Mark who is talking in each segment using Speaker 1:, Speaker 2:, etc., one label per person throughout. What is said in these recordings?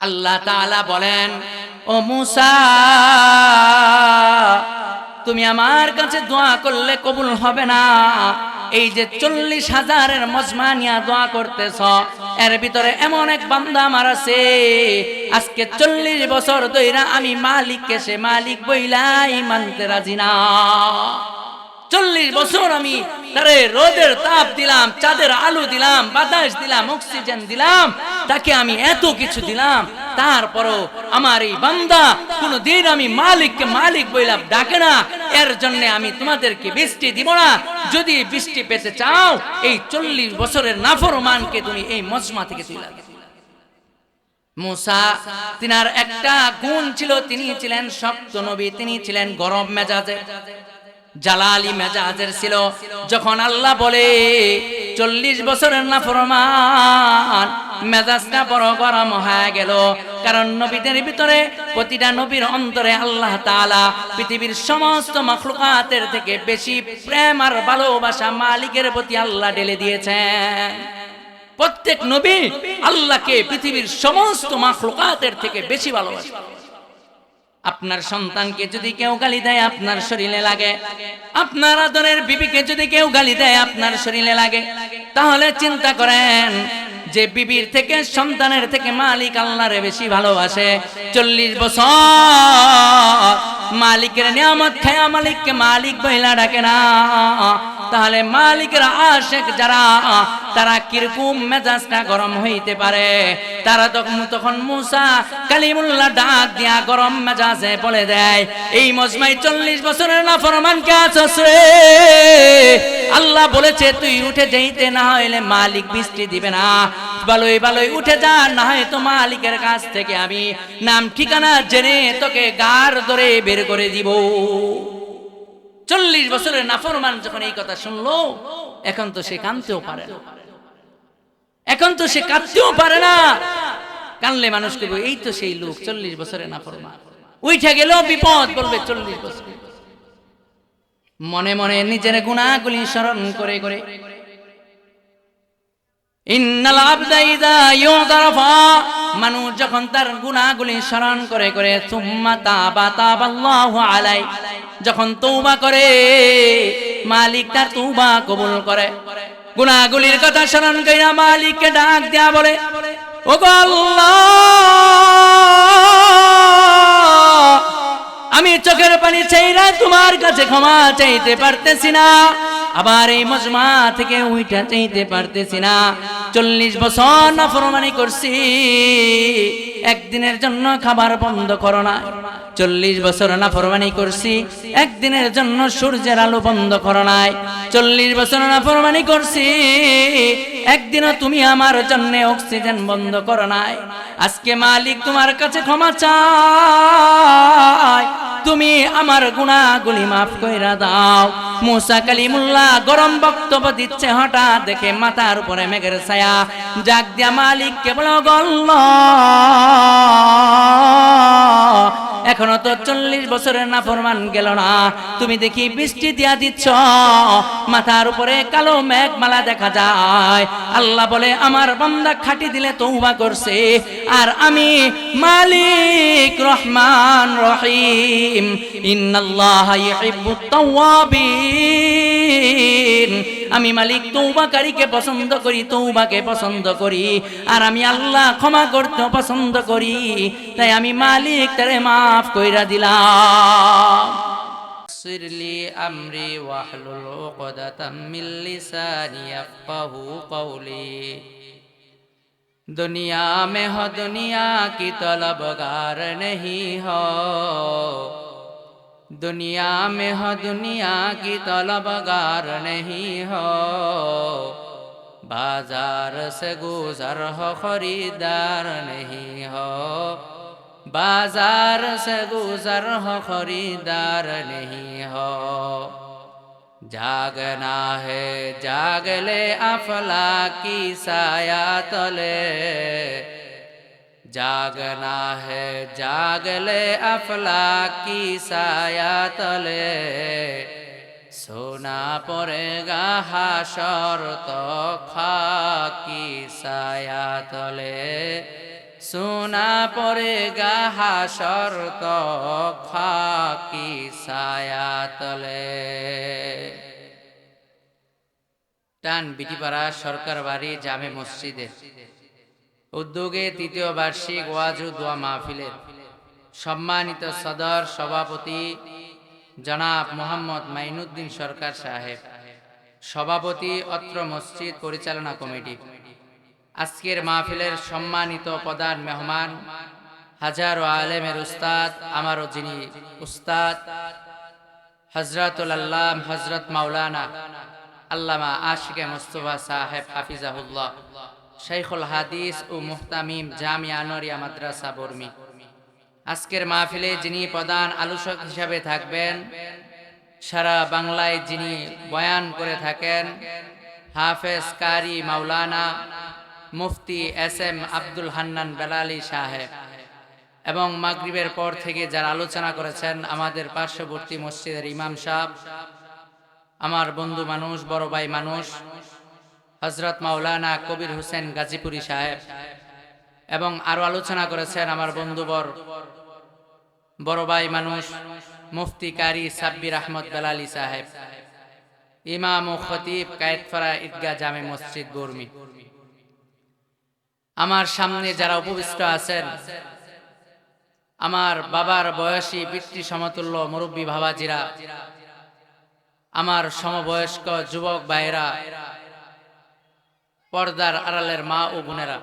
Speaker 1: আল্লাহ তাআলা বলেন, ও মূসা, তুমি আমার কাছে দোয়া করলে কবুল হবে না। এই যে 40,000-এর মজমা নিয়া দোয়া করতেছ, এর ভিতরে এমন এক বান্দা আমার আছে, আজকে 40 বছর ধইরা আমি মালিককে সে মালিক বইলাই মানতে রাজি না। 40 বছর আমি তারে রোদের তাপ দিলাম, চাঁদের আলো দিলাম, বাতাস দিলাম, অক্সিজেন দিলাম, তাকে আমি এত কিছু দিলাম, তারপরও আমার এই বান্দা কোনদিন আমি মালিককে মালিক বইলাম ডাকে না। এর জন্য আমি তোমাদেরকে বৃষ্টি দিব না। যদি বৃষ্টি পেতে চাও, এই 40 বছরের নাফরমানকে তুমি এই মজমা থেকে তুলে দাও। মূসা, তিনার একটা গুণ ছিল, তিনি ছিলেন শক্ত নবী, তিনি ছিলেন গরম মেজাজে, জালালি মেজাজের ছিল। যখন আল্লাহ বলে 40 বছরের নাফরমান, মেজাজটা বড় গরম হয়ে গেল। কারণ নবীদের ভিতরে, প্রতিটা নবীর অন্তরে আল্লাহ তাআলা পৃথিবীর সমস্ত মাখলুকাতের থেকে বেশি প্রেম আর ভালোবাসা মালিকের প্রতি আল্লাহ ঢেলে দিয়েছেন। প্রত্যেক নবী আল্লাহকে পৃথিবীর সমস্ত মাখলুকাতের থেকে বেশি ভালোবাসে। আপনার সন্তানকে যদি কেউ গালি দেয় আপনার শরীরে লাগে, আপনার আদরের বিবিকে যদি কেউ গালি দেয় আপনার শরীরে লাগে, তাহলে চিন্তা করেন যে বিবির থেকে, সন্তানের থেকে মালিক আল্লাহরে বেশি ভালোবাসে। 40 বছর মালিকের নিয়ামত খায়া মালিককে মালিক বইলা ডাকে না, তাহলে মালিকের আশেক যারা, তারা কিরকম মেজাজটা গরম হইতে পারে। তারা তখন মূসা কালিমুল্লাহ ডাক দিয়া গরম মেজাজে বলে দেয়, এই মজমায় 40 বছরের নাফরমান কে আছে? আল্লাহ বলেছে তুই উঠে যাইতে, না হইলে মালিক বৃষ্টি দিবে না। ভালোই ভালোই উঠে যা, না হয় তো মালিকের কাছ থেকে আমি নাম ঠিকানা জেনে তোকে গার ধরে বের করে দিব। 40 বছরের নাফরমান যখন এই কথা শুনলো, এখন তো সে কাঁদতেও পারে না, এখন তো সে কাঁদতেও পারে না। কানলে মানুষ করবে এই তো সেই লোক 40 বছরের নাফরমান, উঠে গেল বিপদ, বলবে 40 বছর। মনে মনে নিজের গুনাহগুলি স্মরণ করে করে, ইন্নাল আবদা ইযা ইউদারাফা, মানুষ যখন তার গুনাহগুলি স্মরণ করে করে, সুম্মা তাবাল্লাহু আলাই, যখন তওবা করে মালিক তার তওবা কবুল করে। গুনাহগুলির কথা স্মরণ কইরা মালিককে ডাক দেয়া বলে, ওগো আল্লাহ, আমি চোখের পানি চাইরা তোমার কাছে ক্ষমা চাইতে পারতেছি না, আবার এই মজমা থেকে উইটা চাইতে পারতেছি না। 40 বছর নাফরমানি করছি, একদিনের জন্য খাবার বন্ধ করো না। 40 বছর নাফরমানি করছি, একদিনের জন্য সূর্যের আলো বন্ধ করো নাই। 40 বছর নাফরমানি করছি, একদিনও তুমি আমার জন্য অক্সিজেন বন্ধ করো নাই। আজকে মালিক তোমার কাছে ক্ষমা চাই, তুমি আমার গুনাহগুলি মাফ কইরা দাও। মূসা কালিমুল্লাহ গরম বক্তব্য দিচ্ছে, হঠাৎ দেখে মাথার উপরে মেঘের ছায়া। জাগ দিয়া মালিককে বলো, আল্লাহ, এখনো তো 40 বছরের নাফরমান গেল না, তুমি দেখি বৃষ্টি দিয়া দিচ্ছ, মাথার উপরে কালো মেঘমালা দেখা যায়। আল্লাহ বলে, আমার বান্দা খাঁটি দিলে তওবা করছে, আর আমি মালিক রহমান রহিম, ইন্নাল্লাহা ইউহিব্বুত তাওয়াবিন, আমি মালিক তওবাকারীকে পছন্দ করি, তওবাকে পছন্দ করি, আর আমি আল্লাহ ক্ষমা করতে পছন্দ করি, তাই আমি মালিক তারে মাফ কইরা দিলাম। সিরলি আমরি ওয়াহলুল উকদাতাম মিন লিসানি ইয়াফকাহু কওলি। दुनिया में हो दुनिया की तलबगार नहीं हो, दुनिया में हो दुनिया की तलबगार नहीं हो, बाजार से गुजर हो खरीदार नहीं हो, बाजार से गुजर हो खरीदार नहीं हो। जागना है जाग ले अफलाकी साया तले, जागना है जाग ले अफलाकी साया तले, सोना पड़ेगा हाशर तो खाकी साया तले, सुना पड़ेगा हाशर तक खाकी साया तले। টান বিটিপাড়া সরকার বাড়ি জামে মসজিদে উদ্যোগে তৃতীয় বার্ষিক ওয়াজ ও দোয়া মাহফিলের সম্মানিত সদর সভাপতি জনাব মোহাম্মদ মাইনুদ্দিন সরকার সাহেব, সভাপতি অত্র মসজিদ পরিচালনা কমিটি, আজকের মাহফিলের সম্মানিত প্রধান মেহমান হাজারো আলেমের উস্তাদ, আমারও যিনি উস্তাদ হযরতুল আল্লাহ হযরত মাওলানা আল্লামা আশিকে মুস্তাফা সাহেব হাফিজাহুল্লাহ, শাইখুল হাদিস ও মুহতামিম জামিয়া আনোয়ারিয়া মাদ্রাসা বর্মি। আজকের মাহফিলে যিনি প্রধান আলোচক হিসাবে থাকবেন, সারা বাংলায় যিনি বয়ান করে থাকেন, হাফেজ কারি মাওলানা মুফতি এস.এম. আব্দুল হান্নান বেলালী সাহেব, এবং মাগরিবের পর থেকে যারা আলোচনা করেছেন আমাদের পার্শ্ববর্তী মসজিদের ইমাম সাহেব, আমার বন্ধু মানুষ, বড় ভাই মানুষ হযরত মাওলানা কবির হোসেন গাজীপুরি সাহেব, এবং আরো আলোচনা করেছেন আমার বন্ধুবর বড় ভাই মানুষ মুফতি কারি সাব্বির আহমদ বেলালী সাহেব, ইমাম ও খতিব কায়েতপাড়া ঈদগাহ জামে মসজিদ বর্মি। আমার সামনে যারা উপবিষ্ট আছেন, আমার বাবার বয়সী পিতৃ সমতুল্য মুরব্বী বাবাজিরা, আমার সমবয়স্ক যুবক ভাইরা, পর্দার আড়ালের মা ও বোনেরা,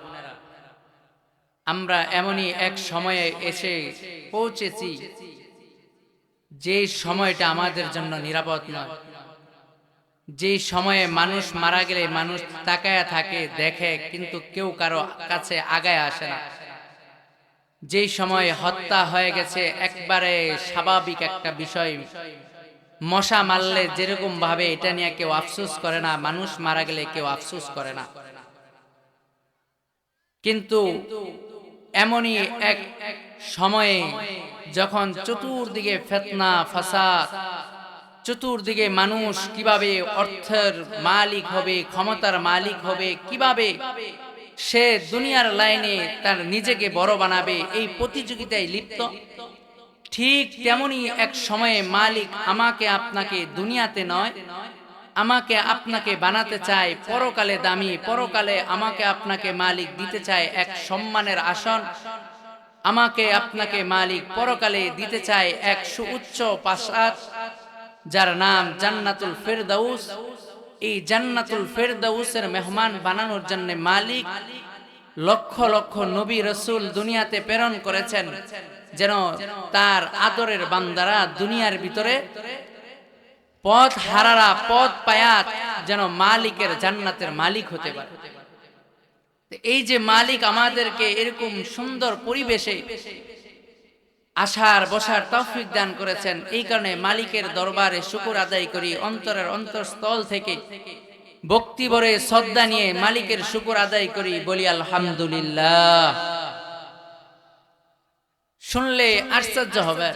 Speaker 1: আমরা এমনই এক সময়ে এসে পৌঁছেছি যে সময়টা আমাদের জন্য নিরাপদ নয়, যে সময়ে মানুষ মারা গেলে মানুষ তাকায়া থাকে, দেখে, কিন্তু কেউ কারো কাছে আগায় আসে না। যেই সময় হত্যা হয়ে গেছে একবারে স্বাভাবিক একটা বিষয়, মশা মারলে যেরকম ভাবে এটা নিয়ে কেউ আফসোস করে না, মানুষ মারা গেলে কেউ আফসোস করে না। কিন্তু এমনই এক সময়ে যখন চতুর্দিকে ফিতনা ফাসাদ, চতুর্দিকে মানুষ কিভাবে অর্থের মালিক হবে, ক্ষমতার মালিক হবে, কিভাবে সে দুনিয়ার লাইনে তার নিজেকে বড় বানাবে, এই প্রতিযোগিতায় লিপ্ত, ঠিক তেমনি এক সময়ে মালিক আমাকে আপনাকে দুনিয়াতে নয়, আমাকে আপনাকে বানাতে চায় পরকালে দামি, পরকালে আমাকে আপনাকে মালিক দিতে চায় এক সম্মানের আসন, আমাকে আপনাকে মালিক পরকালে দিতে চায় এক সুউচ্চ প্রাসাদ, যার নাম জান্নাতুল ফেরদাউস। এই জান্নাতুল ফেরদাউসের মেহমান বানানোর জন্য মালিক লক্ষ লক্ষ নবী রাসূল দুনিয়াতে প্রেরণ করেছেন, যেন তার আদরের বান্দারা দুনিয়ার ভিতরে পথ হারারা পথ পায়া যেন মালিকের জান্নাতের মালিক হতে পারে। এই যে মালিক আমাদেরকে এরকম সুন্দর পরিবেশে আসার বসার তৌফিক দান করেছেন, এই কারণে মালিকের দরবারে শুকর আদায় করি, অন্তরের অন্তঃস্থল থেকে ভক্তি ভরে শ্রদ্ধা নিয়ে মালিকের শুকর আদায় করি, বলি আলহামদুলিল্লাহ। শুনলে আশ্চর্য হবে,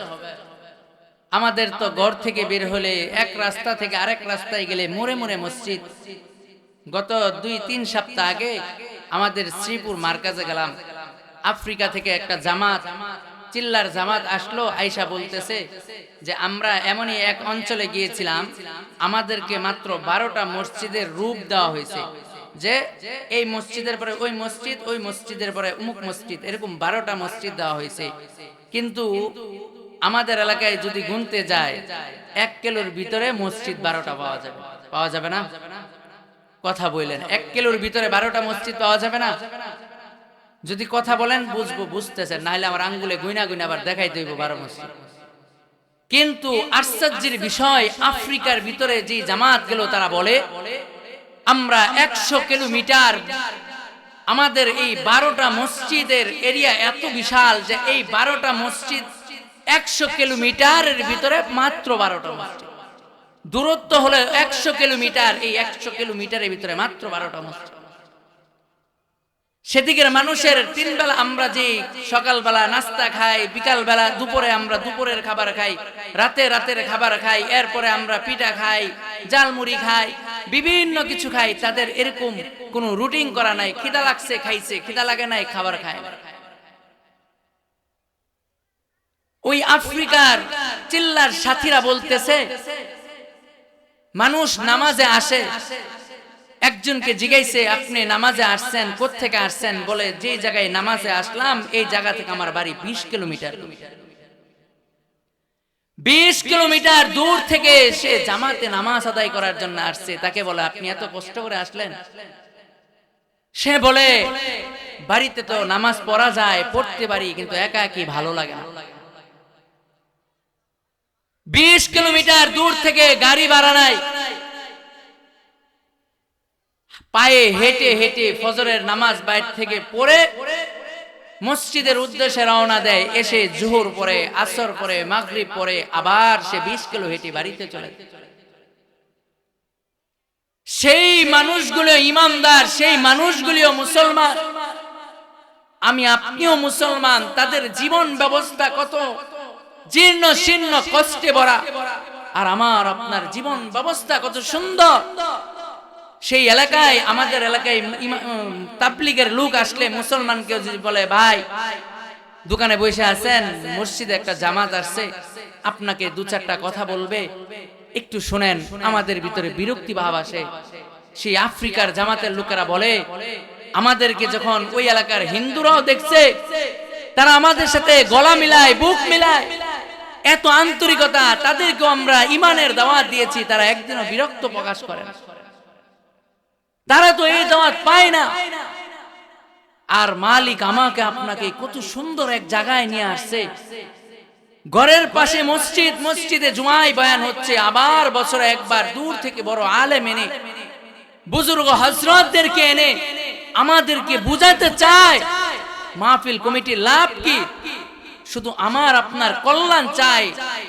Speaker 1: আমাদের তো ঘর থেকে বের হলে এক রাস্তা থেকে আরেক রাস্তায় গেলে মোড়ে মোড়ে মসজিদ। গত 2-3 সপ্তাহ আগে আমাদের শ্রীপুর মার্কাজে গেলাম, আফ্রিকা থেকে একটা জামাত, চিল্লার জামাত আসলো, আইসা বলতেছে যে আমরা এমনই এক অঞ্চলে গিয়েছিলাম, আমাদেরকে মাত্র 12টা মসজিদের রূপ দেওয়া হয়েছে, যে এই মসজিদের পরে ওই মসজিদ, ওই মসজিদের পরে অমুক মসজিদ, এরকম 12টা মসজিদ দেওয়া হয়েছে। কিন্তু আমাদের এলাকায় যদি গুনতে যায় 1 কিলোর ভিতরে মসজিদ 12টা পাওয়া যাবে, পাওয়া যাবে না? কথা বললেন 1 কিলোর ভিতরে 12টা মসজিদ পাওয়া যাবে না? যদি কথা বলেন বুঝবো, বুঝতেছেন, নাহলে আমার আঙ্গুলে গুইনা গুইনা আবার দেখাই দেব 12 মসজিদ। কিন্তু আশ্চর্যের বিষয়, আফ্রিকার ভিতরে যে জামাত গেল তারা বলে আমরা 100 কিলোমিটার, আমাদের এই 12টা মসজিদের এরিয়া এত বিশাল যে এই 12টা মসজিদ 100 কিলোমিটারের ভিতরে মাত্র 12টা মসজিদ। দূরত্ব হলো 100 কিলোমিটার, এই 100 কিলোমিটারের ভিতরে মাত্র 12টা মসজিদ। সেদিকের মানুষের 3 বেলা আমরা যে সকালবেলা নাস্তা খাই, বিকাল বেলা দুপুরে আমরা দুপুরের খাবার খাই, রাতের খাবার খাই, এরপরে আমরা পিঠা খাই, জালমুড়ি খাই, বিভিন্ন কিছু খাই, তাদের এরকম কোনো রুটিন করা নাই। খিদা লাগছে খাইছে, খিদা লাগে নাই খাবার খায়। ওই আফ্রিকার চিল্লার সাথীরা বলতেছে মানুষ নামাজে আসে, একজনকে জিজ্ঞাসে আপনি নামাজে আসছেন, কোত্থেকে আসছেন? বলে যে জায়গায় নামাজে আসলাম এই জায়গা থেকে আমার বাড়ি 20 কিলোমিটার। 20 কিলোমিটার দূর থেকে সে জামাতে নামাজ আদায় করার জন্য আসছে। তাকে বলে আপনি এত কষ্ট করে আসলেন? সে বলে বাড়িতে তো নামাজ পড়া যায়, পড়তে পারি, কিন্তু একা একই ভালো লাগে না। 20 কিলোমিটার দূর থেকে গাড়ি ভাড়া নাই, পায়ে হেঁটে হেঁটে ফজরের নামাজ বাইর থেকে পড়ে মসজিদের উদ্দেশ্যে রওনা দেয়। এসে জোহর পড়ে, আসর পড়ে, মাগরিব পড়ে, আবার সে 20 কিলো হেঁটে বাড়িতে চলে। সেই মানুষগুলো ইমানদার, সেই মানুষগুলিও মুসলমান, আমি আপনিও মুসলমান। তাদের জীবন ব্যবস্থা কত জীর্ণ শীর্ণ, কষ্টে ভরা, আর আমার আপনার জীবন ব্যবস্থা কত সুন্দর। সেই এলাকায়, আমাদের এলাকায় তাবলীগের লোক আসলে মুসলমানকে যদি বলে ভাই দোকানে বসে আছেন, মসজিদে একটা জামাত আসছে, আপনাকে দু চারটা কথা বলবে, একটু শুনেন, আমাদের ভিতরে বিরক্তি ভাব আসে। সেই আফ্রিকার জামাতের লোকেরা বলে আমাদেরকে যখন ওই এলাকার হিন্দুরাও দেখছে, তারা আমাদের সাথে গলা মিলায়, বুক মিলায়, এত আন্তরিকতা, তাদেরকেও আমরা ইমানের দাওয়াত দিয়েছি, তারা একদিনও বিরক্ত প্রকাশ করে না। তারা তো এই দাওয়াত পায় না। আর মালিক আমাকে আপনাকে কত সুন্দর এক জায়গায় নিয়ে আসছে, ঘরের পাশে মসজিদ, মসজিদে জুমায় বয়ান হচ্ছে, আবার বছরে একবার দূর থেকে বড় আলেম এনে, বুজুর্গ হযরতদেরকে এনে আমাদেরকে বুঝাতে চায় মাহফিল কমিটির লাভ কি, শুধু আমার আপনার কল্যাণ চাই।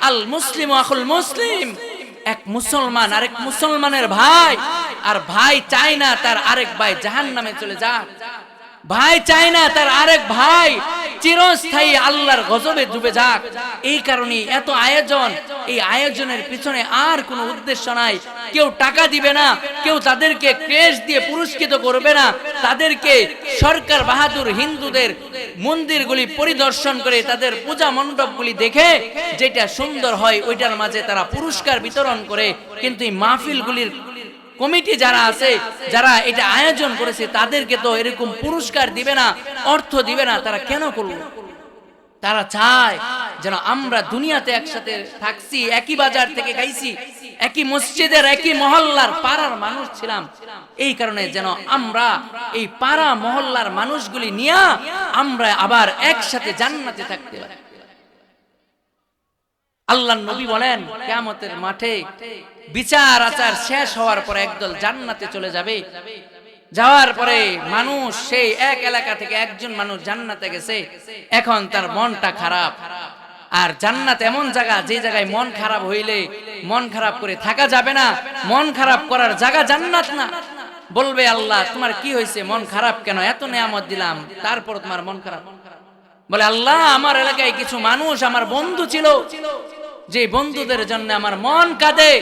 Speaker 1: আল মুসলিম আখুল মুসলিম, এক মুসলমান আরেক মুসলমানের ভাই, আর ভাই চায় না তার আরেক ভাই জাহান্নামে চলে যাক, ভাই চায় না তার আরেক ভাই চিরস্থায়ী আল্লাহর গজবে ডুবে যাক। এই কারণে এত আয়োজন, এই আয়োজনের পিছনে আর কোনো উদ্দেশ্য নাই। কেউ টাকা দিবে না, কেউ তাদেরকে ক্রেশ দিয়ে পুরস্কৃত করবে না, তাদেরকে সরকার বাহাদুর হিন্দুদের মন্দিরগুলি পরিদর্শন করে তাদের পূজা মণ্ডপগুলি দেখে যেটা সুন্দর হয় ওইটার মাঝে তারা পুরস্কার বিতরণ করে। কিন্তু এই মাহফিলগুলির কমিটি যারা আছে, যারা এটা আয়োজন করেছে, তাদেরকে তো এরকম পুরস্কার দিবে না, অর্থ দিবে না। তারা কেন করলো? তারা চায় যেন আমরা দুনিয়াতে একসাথে থাকছি, একই বাজার থেকে খাইছি, একই মসজিদের, একই মহল্লার, পাড়ার মানুষ ছিলাম, এই কারণে যেন আমরা এই পাড়া মহল্লার মানুষগুলি নিয়ে আমরা আবার একসাথে জান্নাতে থাকতে পারি। আল্লাহর নবী বলেন কিয়ামতের মাঠে বিচার আচার শেষ হওয়ার পরে একদল জান্নাতে চলে যাবে। যাওয়ার পরে মানুষ, সেই এক এলাকা থেকে একজন মানুষ জান্নাতে গেছে, এখন তার মনটা খারাপ। আর জান্নাত এমন জায়গা, যে জায়গায় মন খারাপ হইলে মন খারাপ করে থাকা যাবে না, মন খারাপ করার জায়গা জান্নাত না। বলবে আল্লাহ তোমার কি হয়েছে, মন খারাপ কেন, এত নেয়ামত দিলাম তারপর তোমার মন খারাপ? বলে আল্লাহ আমার এলাকায় কিছু মানুষ আমার বন্ধু ছিল, যে বন্ধুদের জন্য আমার মন কাঁদে,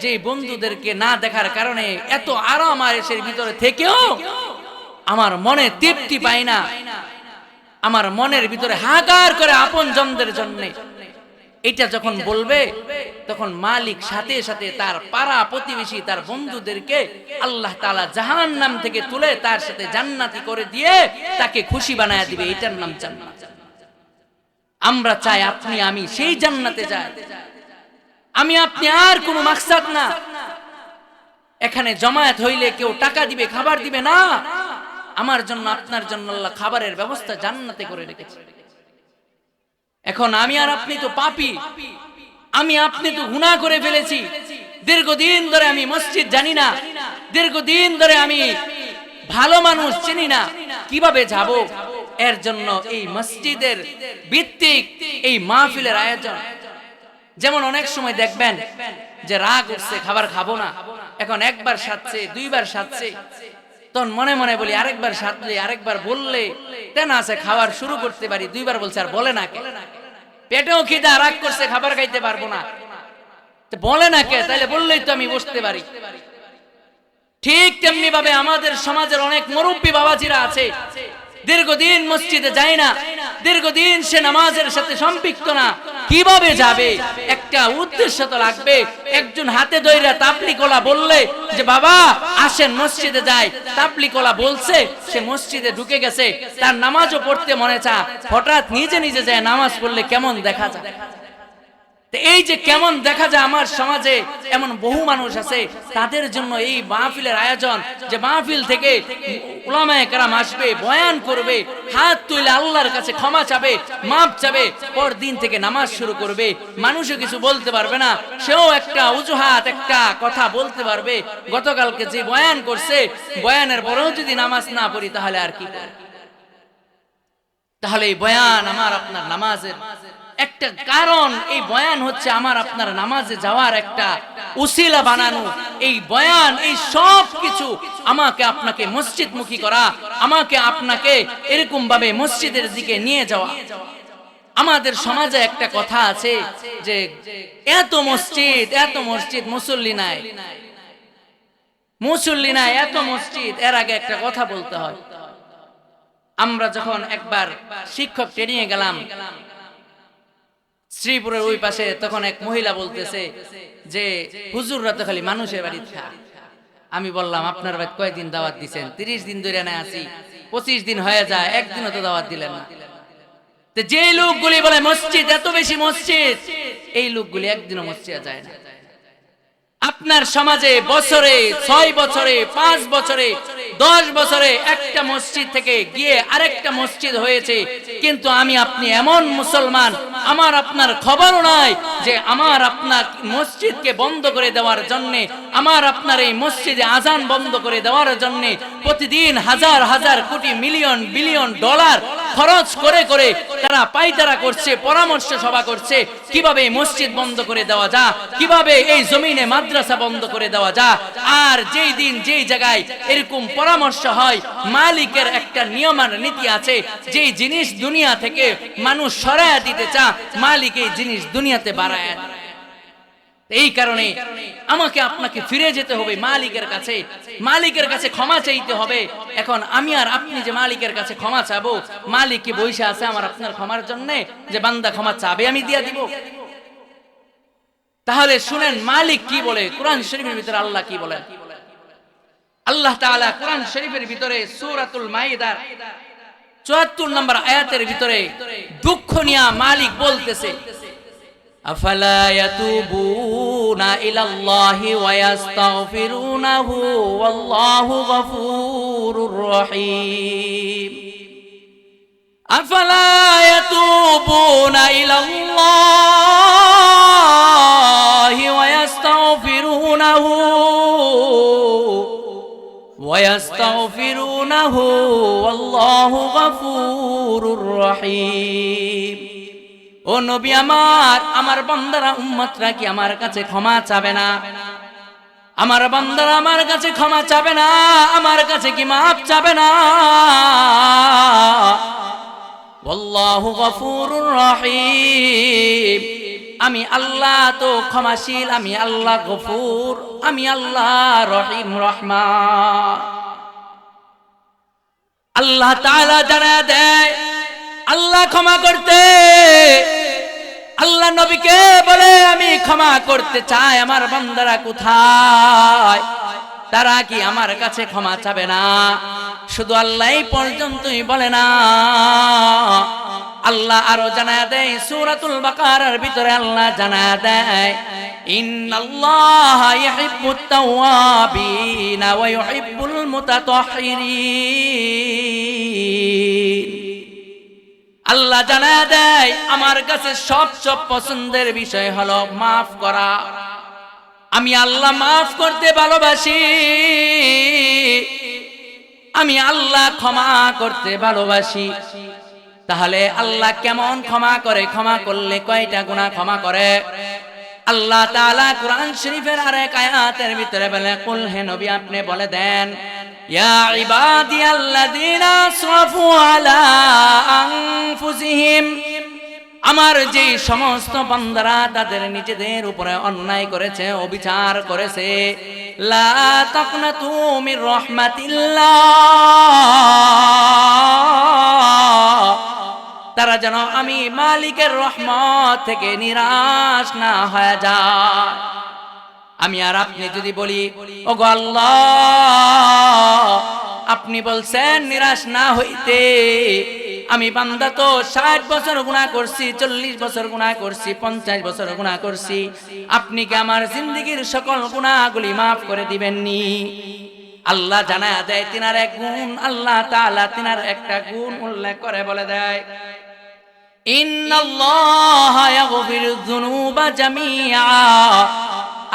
Speaker 1: যে বন্ধুদেরকে না দেখার কারণে এত আরাম আয়েশের ভিতরে থেকেও আমার মনে তৃপ্তি পায় না, আমার মনের ভিতরে হাহাকার করে আপন জনদের জন্য। এটা যখন বলবে তখন মালিক সাথে সাথে তার পাড়া প্রতিবেশী, তার বন্ধুদেরকে আল্লাহ তাআলা জাহান্নাম থেকে তুলে তার সাথে জান্নাতি করে দিয়ে তাকে খুশি বানায় দিবে। এটার নাম জান্নাত। আমরা চাই আপনি আমি সেই জান্নাতে যাই। আমি আপনি আর কোনো মাকসাদ না। এখানে জমায়েত হইলে কেউ টাকা দিবে, খাবার দিবে না। আমার জন্য, আপনার জন্য আল্লাহ খাবারের ব্যবস্থা জান্নাতে করে রেখেছে। এখন আমি আর আপনি তো পাপী, আমি আপনি তো গুনাহ করে ফেলেছি। দীর্ঘদিন ধরে আমি মসজিদ জানি না, দীর্ঘদিন ধরে আমি ভালো মানুষ চিনি না, কিভাবে যাব? এর জন্য এই মসজিদের ভিত্তিক এই মাহফিলের আয়োজন। যেমন অনেক সময় দেখবেন যে রাগ উঠছে, খাবার খাবো না, এখন একবার সাধছে, দুইবার সাধছে, তখন মনে মনে বলি আরেকবার সাধলে, আরেকবার বললে তেন আছে খাবার শুরু করতে পারি। দুইবার বলছে আর বলে না কে? পেটেও খিদা, রাগ করছে, খাবার খাইতে পারবো না, বলে না কে? তাইলে বললেই তো আমি বসতে পারি। ঠিক তেমনি ভাবে আমাদের সমাজের অনেক মুরব্বী বাবাজিরা আছে, দীর্ঘদিন মসজিদে যায় না, দীর্ঘদিন সে নামাজের সাথে সম্পৃক্ত না, কিভাবে যাবে? একটা উদ্দেশ্য তো লাগবে। একজন হাতে ধইরা তাবলীগওয়ালা বললে যে বাবা আসেন মসজিদে যাই, তাবলীগওয়ালা বলছে, সে মসজিদে ঢুকে গেছে, তার নামাজও পড়তে মনে চায়, হঠাৎ নিজে নিজে যায় নামাজ পড়লে কেমন দেখা যায়? এই যে কেমন দেখা যায় আমার সমাজে এমন বহু মানুষ আছে, তাদের জন্য এই মাহফিলের আয়োজন, যে মাহফিল থেকে উলামায়ে কেরাম আসবে, বয়ান করবে, হাত তুলে আল্লাহর কাছে ক্ষমা চাবে, মাপ চাবে, পরদিন থেকে নামাজ শুরু করবে, মানুষও কিছু বলতে পারবে না, সেও একটা অজুহাত একটা কথা বলতে পারবে, গতকালকে যে বয়ান করছে, বয়ানের পরেও যদি নামাজ না পড়ি তাহলে আর কি করব? তাহলে এই বয়ান আমার আপনার নামাজের একটা কারণ, এই বয়ান হচ্ছে আমার আপনার নামাজে যাওয়ার একটা উসিলা বানানো। এই বয়ান, এই সব কিছু আমাকে আপনাকে মসজিদমুখী করা, আমাকে আপনাকে এরকম ভাবে মসজিদের দিকে নিয়ে যাওয়া। আমাদের সমাজে একটা কথা আছে যে এত মসজিদ মুসল্লি নাই, এত মসজিদ। এর আগে একটা কথা বলতে হয়। আমরা যখন একবার শিক্ষক ট্রেনিংয়ে গেলাম শ্রীপুরের ওই পাশে, তখন এক মহিলা বলতেছে যে হুজুররা তো খালি মানুষের বাড়ি থাকে। আমি বললাম আপনার ভাই কয়দিন দাওয়াত দিচ্ছেন? 30 দিন ধরে না আছি, 25 দিন হয়ে যায়, একদিনও তো দাওয়াত দিলেন না। তো যে লোকগুলি বলে মসজিদ, এত বেশি মসজিদ, এই লোকগুলি একদিনও মসজিদে যায় না। আপনার সমাজে বছরে 6 বছরে 5 বছরে 10 বছরে একটা মসজিদ থেকে গিয়ে আরেকটা মসজিদ হয়েছে, কিন্তু আমি আপনি এমন মুসলমান, আমার আপনার খবরও নাই যে আমার আপনার মসজিদকে বন্ধ করে দেওয়ার জন্য, আমার আপনার এই মসজিদে আজান বন্ধ করে দেওয়ার জন্য প্রতিদিন হাজার হাজার কোটি মিলিয়ন বিলিয়ন ডলার খরচ করে করে তারা পায়তারা করছে, পরামর্শ সভা করছে, কিভাবে মসজিদ বন্ধ করে দেওয়া যায়, কিভাবে এই জমিনে মাদ্রাসা বন্ধ করে দেওয়া যায়। আর যেই দিন যেই জায়গায় এরকম পরামর্শ হয়, মালিকের একটা নিয়মান নীতি আছে, যেই জিনিস দুনিয়া থেকে মানুষ সরায়া দিতে চায়, মালিক এই জিনিস দুনিয়াতে বাড়ায়। এই কারণে আমাকে আপনাকে ফিরে যেতে হবে মালিকের কাছে ক্ষমা চাইতে হবে। এখন আমি আর আপনি যে মালিকের কাছে ক্ষমা চাবো, মালিক কি বসে আছে আমার আপনার ক্ষমার জন্য যে বান্দা ক্ষমা চাবে আমি দিয়া দিব? তাহলে শুনেন মালিক কি বলে, কোরআন শরীফের ভিতরে আল্লাহ কি বলেন। আল্লাহ তাআলা কোরআন শরীফের ভিতরে সূরাতুল মাইদার 74 নম্বর আয়াতের ভিতরে দুঃখ নিয়ে মালিক বলতেছে, আফালা ইয়াতুবুনা ইলাল্লাহি ওয়া ইস্তাগফিরুনাহু ওয়াল্লাহু গফুরুর রহিম। আফালা ইয়াতুবুনা ইলাল্লাহি ওয়া ইস্তাগফিরুনাহু ওয়া ইস্তাগফিরুনাহু ওয়াল্লাহু গফুরুর রহিম। ও নবী আমার বান্দারা উম্মতরা কি আমার কাছে ক্ষমা চাবে না? আমার বান্দারা আমার কাছে ক্ষমা চাবে না? আমার কাছে কি মাফ চাবে না? আল্লাহু গফুরুর রহিম। আমি আল্লাহ তো ক্ষমাশীল, আমি আল্লাহ গফুর, আমি আল্লাহ রহিম রহমান। আল্লাহ তাআলা জানা দেয় আল্লাহ ক্ষমা করতে। আল্লাহ নবীকে বলে আমি ক্ষমা করতে চাই, আমার বান্দারা কোথায়? তারা কি আমার কাছে ক্ষমা চাবে না? শুধু আল্লাহ পর্যন্তই বলে না, আল্লাহ আরো জানায় দেয় সূরাতুল বাকারার ভিতরে আল্লাহ জানায় দেয়, ইন্নাল্লাহা ইউহিব্বুত তাওয়াবিন ওয়া ইউহিব্বুল মুতাতাহহিরিন। আল্লাহ জানায় দেয় আমার কাছে সবচেয়ে পছন্দের বিষয় হলো মাফ করা। আমি আল্লাহ মাফ করতে ভালোবাসি, আমি আল্লাহ ক্ষমা করতে ভালোবাসি। তাহলে আল্লাহ কেমন ক্ষমা করে? ক্ষমা করলে কয়টা গুনাহ ক্ষমা করে? আল্লাহ তাআলা কোরআন শরীফের আরেক আয়াতের ভিতরে বলে, কুল হে নবী আপনি বলে দেন, ইয়া ইবাদিয়াল্লাযীনা আসরাফু আলা আনফুসিহিম, আমার যে সমস্ত বান্দারা তাদের নিজেদের উপরে অন্যায় করেছে, অবিচার করেছে, লা তাকনাতু মির রাহমাতিল্লাহ, তারা যেন আমি মালিকের রহমত থেকে নিরাশ না হয়ে যায়। আমি আর আপনি যদি বলি ওগো আল্লাহ, আপনি বলছেন নিরাশ না হইতে, আমি বান্দা তো 60 বছর গুনাহ করছি, 40 বছর গুনাহ করছি, 50 বছর গুনাহ করছি, আপনি কি আমার জিন্দেগীর সকল গুনাহগুলি মাফ করে দিবেননি? আল্লাহ জানায়া দেয় তিনার এক গুণ, আল্লাহ তাআলা তিনার একটা গুণ উল্লেখ করে বলে দেয়, ইন্নাল্লাহা ইয়াগফিরুয যুনুবা জামিআ।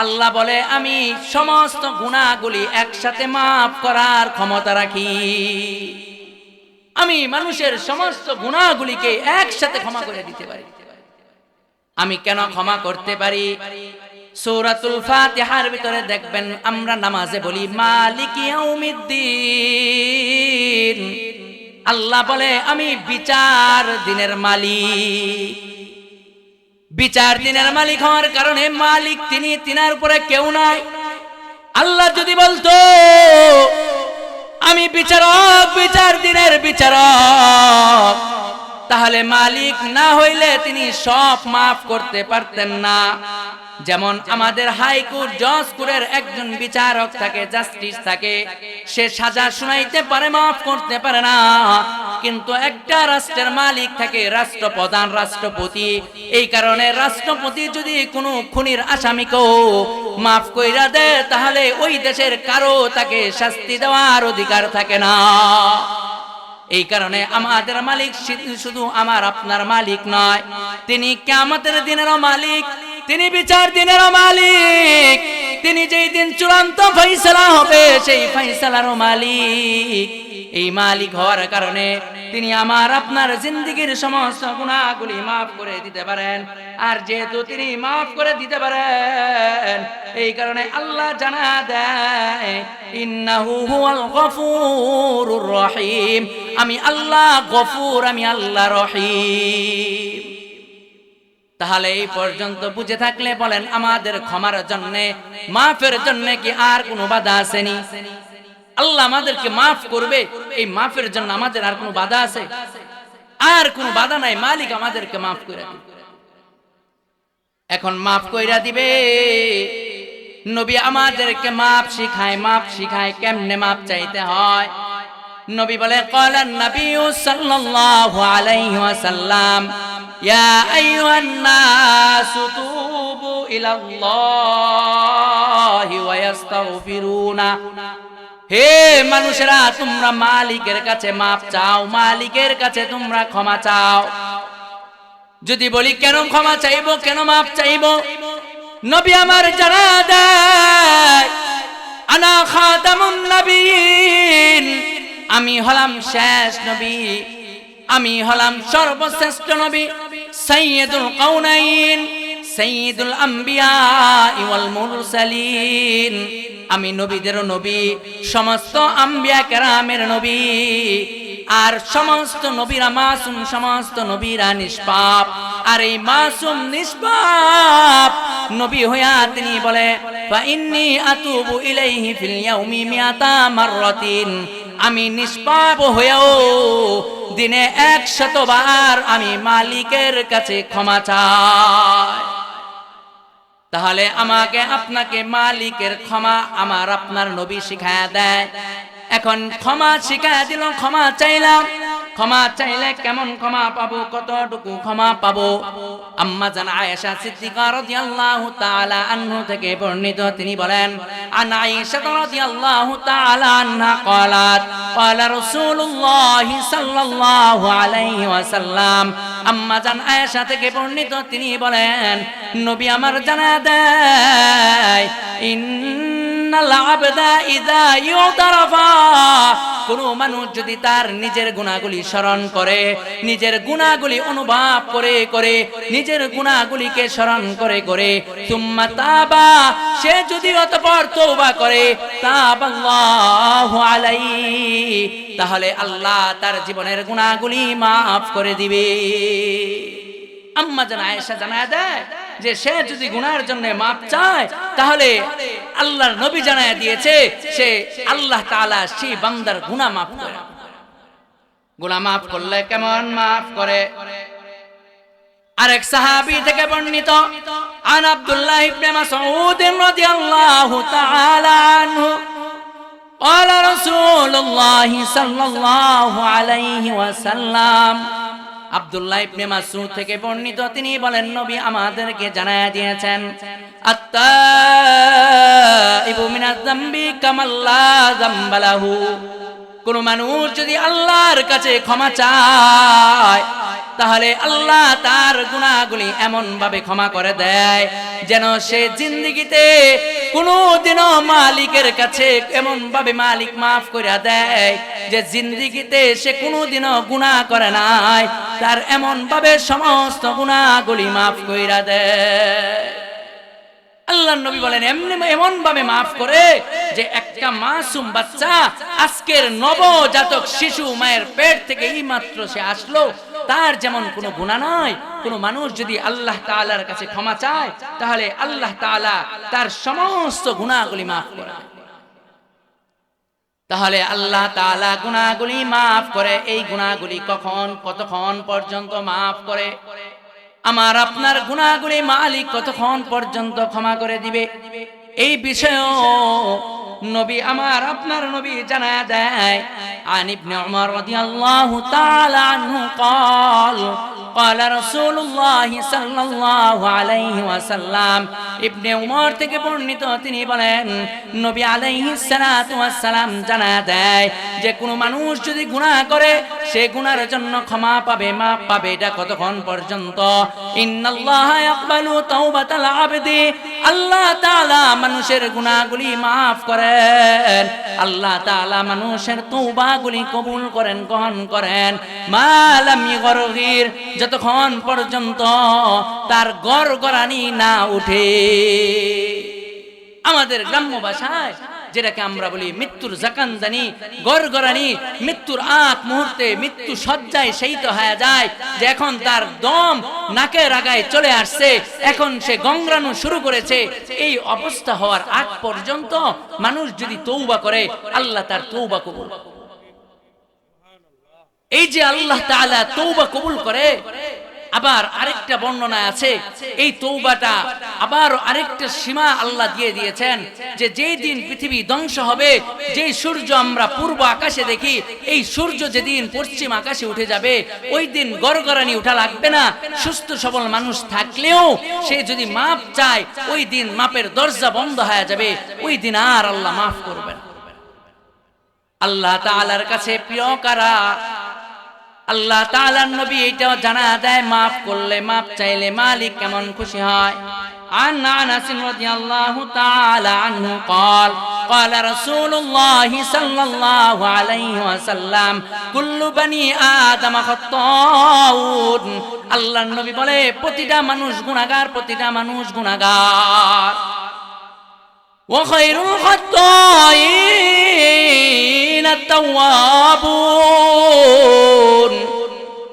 Speaker 1: আল্লাহ বলে আমি সমস্ত গুনাহগুলি একসাথে মাফ করার ক্ষমতা রাখি। আমি মানুষের সমস্ত গুনাহগুলিকে একসাথে ক্ষমা করে দিতে পারি। আমি কেন ক্ষমা করতে পারি? সূরাতুল ফাতিহার ভিতরে দেখবেন আমরা নামাজে বলি মালিকি ইয়াউমিদ্দিন। আল্লাহ বলে আমি বিচার দিনের মালিক। বিচার দিনের মালিক হওয়ার কারণে মালিক তিনি, তিনার উপরে কেউ নাই। আল্লাহ যদি বলতো আমি বিচারক, বিচার দিনের বিচারক, তাহলে মালিক না হইলে তিনি সব মাফ করতে পারতেন না। যেমন আমাদের হাইকোর্ট জজ কোর্টের একজন বিচারক থাকে, জাস্টিস থাকে, সে সাজা শুনাইতে পারে, মাফ করতে পারে না। কিন্তু একটা রাষ্ট্রের মালিক থাকে রাষ্ট্রপ্রধান, রাষ্ট্রপতি। এই কারণে রাষ্ট্রপতি যদি কোনো খুনির আসামিকেও মাফ কইরা দেয়, তাহলে ওই দেশের কারো তাকে শাস্তি দেওয়ার অধিকার থাকে না। এই কারণে আমাদের মালিক শুধু আমার আপনার মালিক নয়, তিনি কিয়ামতের দিনেরও মালিক, তিনি বিচার দিনেরও মালিক, তিনি যেই দিন চূড়ান্ত ফয়সালা হবে সেই ফয়সালারও মালিক। এই মালিক হওয়ার কারণে তিনি আমার আপনার জিন্দেগীর সমস্ত গুনাহগুলি মাফ করে দিতে পারেন। আর যেহেতু তিনি মাফ করে দিতে পারেন, এই কারণে আল্লাহ জানা দেয় ইন্নাহু হুয়াল গফুরুর রহিম। আমি আল্লাহ গফুর, আমি আল্লাহ রহিম। তাহলে এই পর্যন্ত বুঝে থাকলে বলেন আমাদের ক্ষমার জন্য, মাফের জন্য কি আর কোনো বাধা আসেনি? আল্লাহ আমাদেরকে মাফ করবে, এই মাফের জন্য আমাদের আর কোনো বাধা আছে? আর কোনো বাধা নাই, মালিক আমাদেরকে মাফ করে দিবে। এখন মাফ কইরা দিবে, নবী আমাদেরকে মাফ শিখায় কেমনে মাফ চাইতে হয়। নবী বলে ক্বালান নবী সাল্লাল্লাহু আলাইহি ওয়াসাল্লাম ইয়া আইয়ুহান নাস তুবু ইলাল্লাহি ওয়া ইস্তাগফিরুনা। হে মানুষেরা, তোমরা মালিকের কাছে মাফ চাও, মালিকের কাছে তোমরা ক্ষমা চাও। যদি বলি কেন ক্ষমা চাইবো, কেন মাফ চাইবো, নবী আমার জানা দেয় আনা খাতামুন নবিয়্যিন, আমি হলাম শেষ নবী, আমি হলাম সর্বশ্রেষ্ঠ নবী, সাইয়্যিদুল কাউনাইন, সাইয়্যিদুল আম্বিয়া ওয়াল মুরসালিন। আমি নবীদেরও নবী, সমস্ত আম্বিয়া কেরামের নবী। আর সমস্ত নবীরা মাসুম, সমস্ত নবীরা নিষ্পাপ। আর এই মাসুম নিষ্পাপ নবী হইয়া তিনি বলে ফা ইন্নী আতুবু ইলাইহি ফিল ইয়াউমি মিআতা মাররাতিন, আমি নিষ্পাপ হয়েও দিনে 100 বার আমি মালিকের কাছে ক্ষমা চাই। তাহলে আমাকে আপনাকে মালিকের ক্ষমা আমার আপনার নবী শিখায়া দেয়। এখন ক্ষমা শিখায়া দিল, ক্ষমা চাইলাম, ক্ষমা চাইলে কেমন ক্ষমা পাবো, কতটুকু ক্ষমা পাবো? আম্মা জান আয়েশা সিদ্দিকা রাদিয়াল্লাহু তাআলা আনহু থেকে বর্ণিত, তিনি বলেন আন আয়েশা রাদিয়াল্লাহু তাআলা আনহা ক্বালাত ক্বালা রাসূলুল্লাহ সাল্লাল্লাহু আলাইহি ওয়াসাল্লাম। আম্মা জান আয়েশা থেকে বর্ণিত, তিনি বলেন নবী আমার জানা দেয় ইন্নাল আবদা ইযা ইউতারাফা, কোন মানুষ যদি তার নিজের গুনাহগুলি স্মরণ করে, নিজের গুনাহগুলি অনুভব করে করে, নিজের গুনাহগুলিকে স্মরণ করে করে, সুম্মা তাবা, সে যদি অতঃপর তওবা করে, তাবাল্লাহু আলাইহি, তাহলে আল্লাহ তার জীবনের গুনাহগুলি মাফ করে দিবে। আম্মা জান আয়েশা জানায় দেয় যে সে যদি গুনাহের জন্য মাফ চায়, তাহলে আল্লাহর নবী জানায় দিয়েছে সে আল্লাহ তাআলা সেই বান্দার গুনাহ মাফ করে। গুনাহ মাফ করলে কেমন মাফ করে। আরেক সাহাবী থেকে বর্ণিত আন আব্দুল্লাহ ইবনে মাসউদ রাদিয়াল্লাহু তাআলা আনহু قال رسول الله صلى الله عليه وسلم আব্দুল্লাহ ইবনে মাসউদ থেকে বর্ণিত তিনি বলেন নবী আমাদেরকে জানায়া দিয়েছেন আত্তাইবু মিনাজ যামবি কামাল্লা যামবা লাহু। কোন মানুষ যদি আল্লাহর কাছে ক্ষমা চায় তাহলে আল্লাহ তার গুনাহগুলি এমন ভাবে ক্ষমা করে দেয় যেন সে জিন্দেগিতে কোনোদিনও মালিকের কাছে এমন ভাবে মালিক মাফ করে দেয় যে জিন্দেগিতে সে কোনোদিনও গুনাহ করে নাই, তার এমন ভাবে সমস্ত গুনাহগুলি মাফ করে দেয়। আল্লাহর নবী বলেন এমন ভাবে মাফ করে যে একটা মাসুম বাচ্চা আজকের নবজাতক শিশু মায়ের পেট থেকে এই মাত্র সে আসলো, তার যেমন কোনো গুনাহ নাই, কোন মানুষ যদি আল্লাহ তাআলার কাছে ক্ষমা চায় তাহলে আল্লাহ তাআলা তার সমস্ত গুনাহগুলি মাফ করে। তাহলে আল্লাহ তাআলা গুনাহগুলি মাফ করে। এই গুনাহগুলি কতক্ষণ পর্যন্ত মাফ করে? আমার আপনার গুনাহগুলি মালিক কতক্ষণ পর্যন্ত ক্ষমা করে দিবে? এই বিষয়েও নবী আমার আপনার নবী জানায়া দেয় আন ইবনে উমর রাদিয়াল্লাহু তাআলা আনহু قال قال رسول الله صلى الله عليه وسلم ইবনে উমর থেকে বর্ণিত তিনি বলেন নবী আলাইহিস সালাতু ওয়াস সালাম জানায়া দেয় যে কোন মানুষ যদি গুনাহ করে সে গুনাহের জন্য ক্ষমা পাবে, মাফ পাবে। এটা কতক্ষণ পর্যন্ত? ইন্নাল্লাহা ইয়াকবালু তাওবাতাল আবদি, আল্লাহ তাআলা মানুষের গুনাহগুলি মাফ করেন, আল্লাহ তাআলা মানুষের তওবাগুলি কবুল করেন, গ্রহণ করেন। মা লাম ইগরগির, যতক্ষণ পর্যন্ত তার গড়গড়ানি না উঠে। আমাদের গ্রাম্য ভাষায় যেটাকে আমরা বলি মৃত্যুর জাকানদানি, গড়গড়ানি, মৃত্যুর আগ মুহূর্তে মৃত্যু সজ্জায় শহীদ হয়ে যায়, যে এখন তার দম নাকের আগায় চলে আসছে, এখন সে গংরানো শুরু করেছে। এই অবস্থা হওয়ার আগ পর্যন্ত মানুষ যদি তওবা করে আল্লাহ তার তওবা কবুল। এই যে আল্লাহ তাআলা তওবা কবুল করে। আবার আরেকটা বর্ণনা আছে এই তওবাটা আবার আরেকটা সীমা আল্লাহ দিয়ে দিয়েছেন যে যেই দিন পৃথিবী ধ্বংস হবে, যেই সূর্য আমরা পূর্ব আকাশে দেখি, এই সূর্য যেদিন পশ্চিম আকাশে উঠে যাবে ওই দিন গড়গড়ানি উঠা লাগবে না। সুস্থ সবল মানুষ থাকলেও সে যদি মাপ চায় ওই দিন মাপের দরজা বন্ধ হয়ে যাবে, ওই দিন আর আল্লাহ মাফ করবেন। আল্লাহ তাআলার কাছে প্রিয় কারা? আল্লাহ তাআলার নবী এটাও জানা দেয় মাফ করলে, মাফ চাইলে মালিক কেমন খুশি হয়। عن أنس رضي الله تعالى عنه قال قال رسول الله صلى الله عليه وسلم كل بني آدم خطاؤون। আল্লাহর নবী বলে প্রতিটা মানুষ গুনাহগার, প্রতিটা মানুষ গুনাহগার। وخير الخطائين التوابون,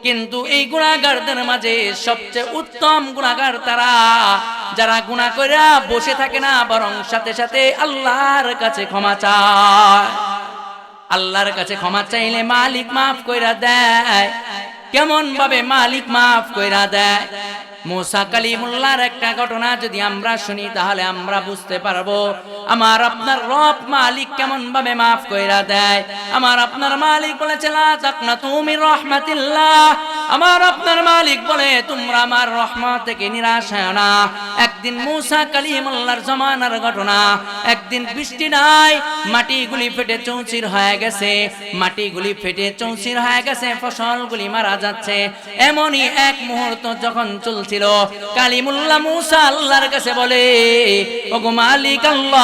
Speaker 1: কিন্তু এই গুনাহগারদের মাঝে সবচেয়ে উত্তম গুনাহগার তারা যারা গুনাহ কইরা বসে থাকে না, বরং সাথে সাথে আল্লাহর কাছে ক্ষমা চায়। আল্লাহর কাছে ক্ষমা চাইলে মালিক মাফ কইরা দেয়। কেমন ভাবে মালিক মাফ কইরা দেয়? মুসা কালিমুল্লাহর একটা ঘটনা যদি আমরা শুনি তাহলে আমরা বুঝতে পারবো আমার আপনার রব মালিক কেমন ভাবে মাফ কইরা দেয়। আমার আপনার মালিক বলেছে লা তাকনাতু মির রাহমাতিল্লাহ, আমার আপনার মালিক বলে তোমরা আমার রহমত থেকে নিরাশ হয় না। একদিন মুসা কালিমুল্লাহর জামানার ঘটনা, একদিন বৃষ্টি নাই, মাটিগুলি ফেটে চৌচির হয়ে গেছে, মাটিগুলি ফেটে চৌচির হয়ে গেছে, ফসলগুলি মারা যাচ্ছে। এমনই এক মুহূর্ত যখন চলছে কালিমুল্লাহ মুসা আল্লাহর কাছে বলে ওগো মালিক আল্লাহ,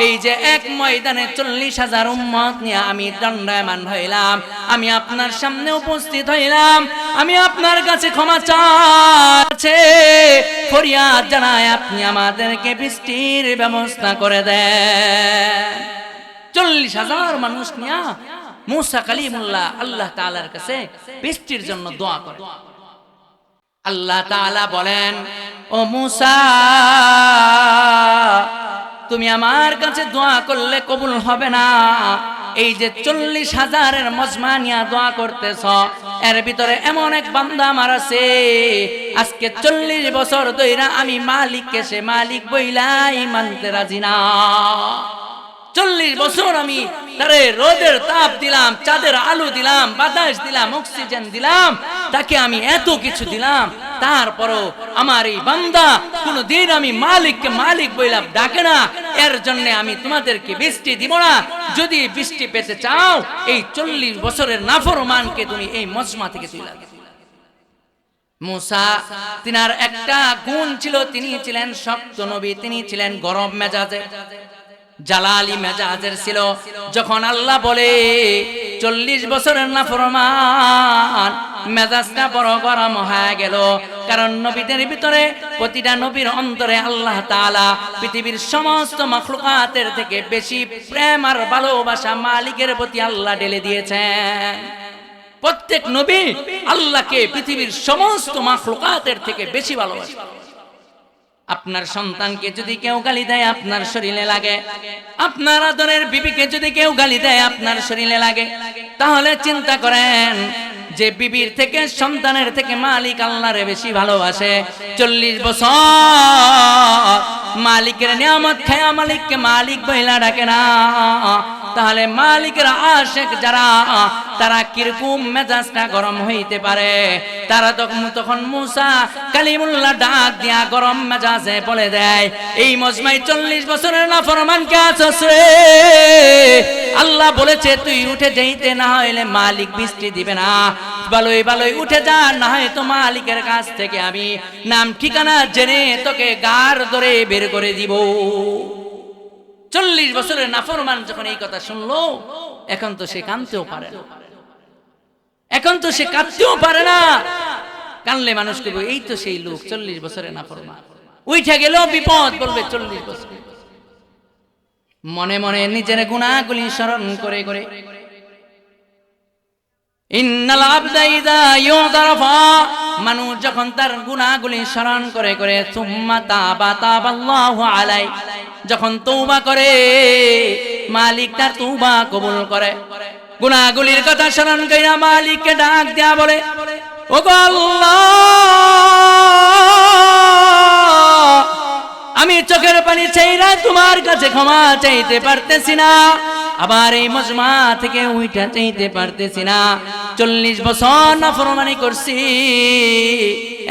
Speaker 1: এই যে এক ময়দানে 40,000 উম্মত নিয়ে আমি দণ্ডায়মান হইলাম, আমি আপনার সামনে উপস্থিত হইলাম, আমি আপনার কাছে ক্ষমা চাচ্ছি, ফরিয়াদ জানাই আপনি আমাদেরকে বৃষ্টির ব্যবস্থা করে দেন। 40,000 মানুষ নিয়ে মুসা কালিমুল্লাহ আল্লাহ তাআলার কাছে বৃষ্টির জন্য দোয়া করে। আল্লাহ তাআলা বলেন ও মুসা, তুমি আমার কাছে দোয়া করলে কবুল হবে না, এই যে 40,000-এর মজমা নিয়ে দোয়া করতেছ, এর ভিতরে এমন এক বান্দা আমার আছে আজকে 40 বছর ধইরা আমি মালিককে সে মালিক বইলাই মানতে রাজি না। 40 বছর আমি তারে রোদের তাপ দিলাম, চাঁদের আলো দিলাম, বাতাস দিলাম, অক্সিজেন দিলাম, তাকে আমি এত কিছু দিলাম, তারপরও আমার এই বান্দা কোনদিন আমি মালিককে মালিক বইলাম ডাকে না। এর জন্য আমি তোমাদেরকে বৃষ্টি দিব না। যদি বৃষ্টি পেতে চাও এই 40 বছরের নাফরমানকে তুমি এই মজমা থেকে তুলে দাও। মুসা তিনার একটা গুণ ছিল, তিনি ছিলেন শক্ত নবী, তিনি ছিলেন গরম মেজাজের, জালালি মেজাজের ছিল। যখন আল্লাহ বলে 40 বছরের নাফরমান, মেজাজটা বড় গরম হয়ে গেল। কারণ নবীদের ভিতরে প্রতিটা নবীর অন্তরে আল্লাহ তাআলা পৃথিবীর সমস্ত মাখলুকাতের থেকে বেশি প্রেম আর ভালোবাসা মালিকের প্রতি আল্লাহ ঢেলে দিয়েছেন। প্রত্যেক নবী আল্লাহকে পৃথিবীর সমস্ত মাখলুকাতের থেকে বেশি ভালোবাসে। আপনার সন্তানকে যদি কেউ গালি দেয় আপনার শরীরে লাগে, আপনার আদরের বিবিকে যদি কেউ গালি দেয় আপনার শরীরে লাগে, তাহলে চিন্তা করেন যে বিবির থেকে সন্তানের থেকে মালিক আল্লাহরে বেশি ভালোবাসে। 40 বছর মালিকের নিয়ামত খায়া মালিককে মালিক বইলা ডাকে না, তাহলে মালিকের আশেক যারা তারা কিরকম মেজাজটা গরম হইতে পারে। তারা তখন মুসা কালিমুল্লাহ ডাক দিয়া গরম মেজাজে বলে দেয়, এই মজমায় 40 বছরের নাফরমান কে আছস রে? আল্লাহ বলেছে তুই উঠে যাইতে, না হইলে মালিক বৃষ্টি দিবে না। ভালোই ভালোই উঠে যা, না হয় তো মালিকের কাছ থেকে আমি নাম ঠিকানা জেনে তোকে গার ধরে বের করে দিব। 40 বছরের নাফরমান যখন এই কথা শুনলো, এখন তো সে কাঁদতেও পারে না, এখন তো সে কাঁদতেও পারে না। কানলে মানুষকে এই তো সেই লোক 40 বছরের নাফরমান, উঠে গেল বিপদ, বলবে 40 বছর। মনে মনে নিজের গুনাহগুলি স্মরণ করে করে, ইন্নাল আবদা ইযা ইউদারফা, মানুষ যখন তার গুনাহগুলি স্মরণ করে করে সুম্মা তাবাল্লাহু আলাই, যখন তওবা করে মালিক তার তওবা কবুল করে। গুনাহগুলির কথা স্মরণ কইরা মালিককে ডাক দেয়া বলে, ওগো আল্লাহ, আমি চোখের পানি চাইরা তোমার কাছে ক্ষমা চাইতে পারতেছি না, আবার এই মজমা থেকে উইটা চাইতে পারতেছি না। 40 বছর নাফরমানি করছি,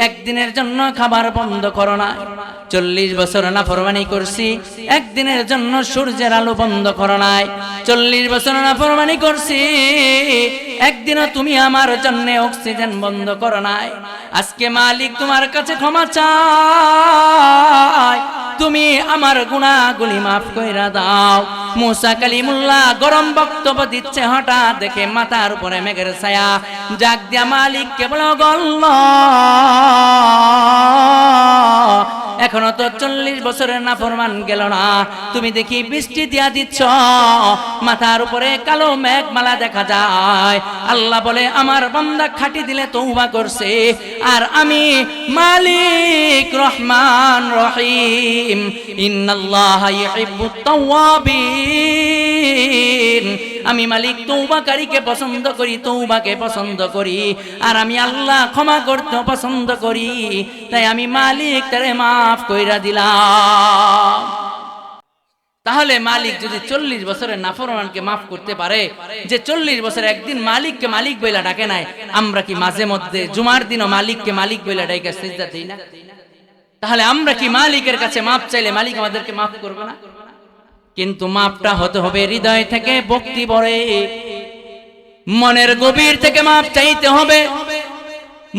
Speaker 1: একদিনের জন্য খাবার বন্ধ করো না। 40 বছর নাফরমানি করছি, একদিনের জন্য সূর্যের আলো বন্ধ করো নাই। 40 বছর নাফরমানি করছি, একদিনও তুমি আমার জন্য অক্সিজেন বন্ধ করো নাই। আজকে মালিক তোমার কাছে ক্ষমা চাই, তুমি আমার গুনাহগুলি মাফ কইরা দাও। মুসা কালিমুল্লাহ গরম বক্তব্য দিচ্ছে, হঠাৎ দেখে মাথার উপরে মেঘের ছায়া। জাগ দিয়া মালিককে বলো, আল্লাহ, এখনো তো 40 বছরের নাফরমান গেল না, তুমি দেখি বৃষ্টি দিয়া দিচ্ছ, মাথার উপরে কালো মেঘমালা দেখা যায়। আল্লাহ বলে, আমার বান্দা খাঁটি দিলে তওবা করছে, আর আমি মালিক রহমান রহিম, ইন্নাল্লাহা ইউহিব্বুত তাওয়াবিন, আমি মালিক তওবাকারীকে পছন্দ করি, তওবাকে পছন্দ করি, আর আমি আল্লাহ ক্ষমা করতে পছন্দ করি, তাই আমি মালিক তারে মাফ কইরা দিলাম। তাহলে মালিক যদি 40 বছরের নাফরমানকে মাফ করতে পারে, যে 40 বছর একদিন মালিককে মালিক বইলা ডাকে নাই, আমরা কি মাঝে মধ্যে জুমার দিনও মালিককে মালিক বইলা ডাইকা সিজদা দেই না? তাহলে আমরা কি মালিকের কাছে মাফ চাইলে মালিক আমাদেরকে মাফ করবে না? কিন্তু মাফটা হতে হবে হৃদয় থেকে, ভক্তি ভরে, মনের গভীর থেকে মাফ চাইতে হবে।